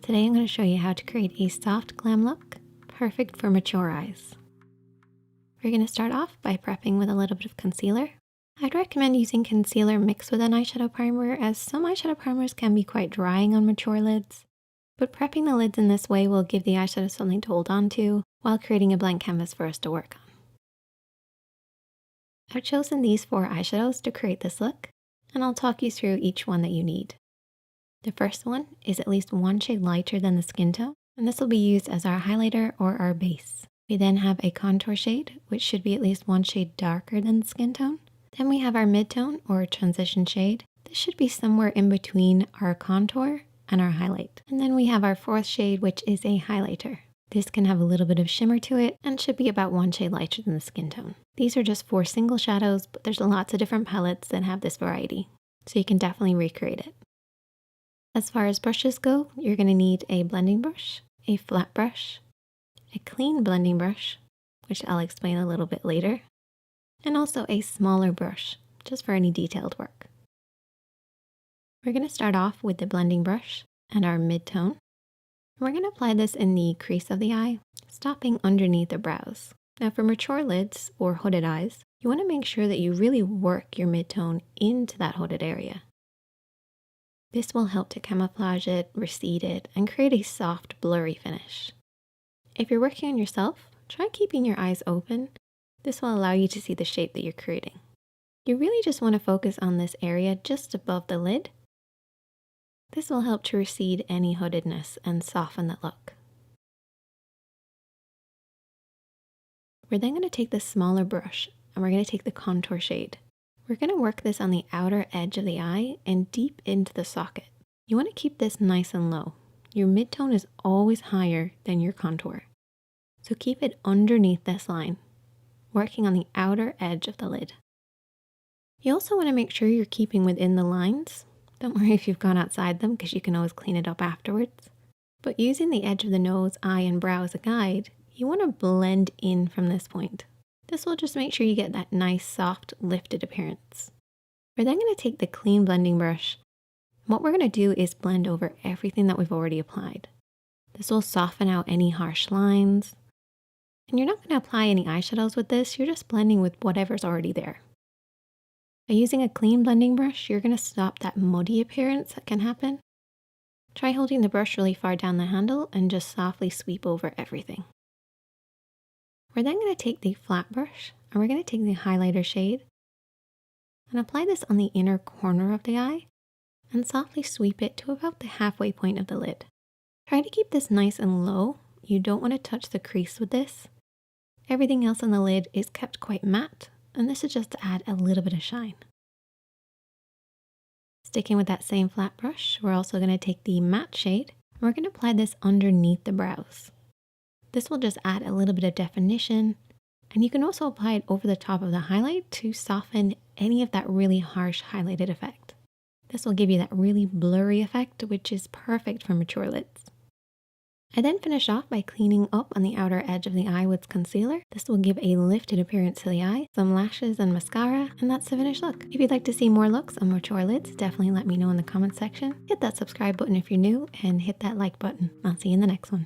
Today I'm going to show you how to create a soft glam look, perfect for mature eyes. We're going to start off by prepping with a little bit of concealer. I'd recommend using concealer mixed with an eyeshadow primer, as some eyeshadow primers can be quite drying on mature lids. But prepping the lids in this way will give the eyeshadow something to hold on to while creating a blank canvas for us to work on. I've chosen these 4 eyeshadows to create this look, and I'll talk you through each one that you need. The first one is at least 1 shade lighter than the skin tone, and this will be used as our highlighter or our base. We then have a contour shade, which should be at least 1 shade darker than the skin tone. Then we have our mid-tone or transition shade. This should be somewhere in between our contour and our highlight. And then we have our 4th shade, which is a highlighter. This can have a little bit of shimmer to it and should be about 1 shade lighter than the skin tone. These are just 4 single shadows, but there's lots of different palettes that have this variety, so you can definitely recreate it. As far as brushes go, you're going to need a blending brush, a flat brush, a clean blending brush, which I'll explain a little bit later, and also a smaller brush, just for any detailed work. We're going to start off with the blending brush and our mid-tone. We're going to apply this in the crease of the eye, stopping underneath the brows. Now for mature lids or hooded eyes, you want to make sure that you really work your mid-tone into that hooded area. This will help to camouflage it, recede it, and create a soft, blurry finish. If you're working on yourself, try keeping your eyes open. This will allow you to see the shape that you're creating. You really just want to focus on this area just above the lid. This will help to recede any hoodedness and soften the look. We're then going to take this smaller brush and we're going to take the contour shade. We're going to work this on the outer edge of the eye and deep into the socket. You want to keep this nice and low. Your mid-tone is always higher than your contour, so keep it underneath this line, working on the outer edge of the lid. You also want to make sure you're keeping within the lines. Don't worry if you've gone outside them, because you can always clean it up afterwards. But using the edge of the nose, eye, and brow as a guide, you want to blend in from this point. This will just make sure you get that nice, soft, lifted appearance. We're then going to take the clean blending brush. What we're going to do is blend over everything that we've already applied. This will soften out any harsh lines. And you're not going to apply any eyeshadows with this, you're just blending with whatever's already there. By using a clean blending brush, you're going to stop that muddy appearance that can happen. Try holding the brush really far down the handle and just softly sweep over everything. We're then going to take the flat brush and we're going to take the highlighter shade and apply this on the inner corner of the eye and softly sweep it to about the halfway point of the lid. Try to keep this nice and low. You don't want to touch the crease with this. Everything else on the lid is kept quite matte, and this is just to add a little bit of shine. Sticking with that same flat brush, we're also going to take the matte shade and we're going to apply this underneath the brows. This will just add a little bit of definition, and you can also apply it over the top of the highlight to soften any of that really harsh highlighted effect. This will give you that really blurry effect, which is perfect for mature lids. I then finish off by cleaning up on the outer edge of the eye with concealer. This will give a lifted appearance to the eye, some lashes and mascara, and that's the finished look. If you'd like to see more looks on mature lids, definitely let me know in the comment section. Hit that subscribe button if you're new, and hit that like button. I'll see you in the next one.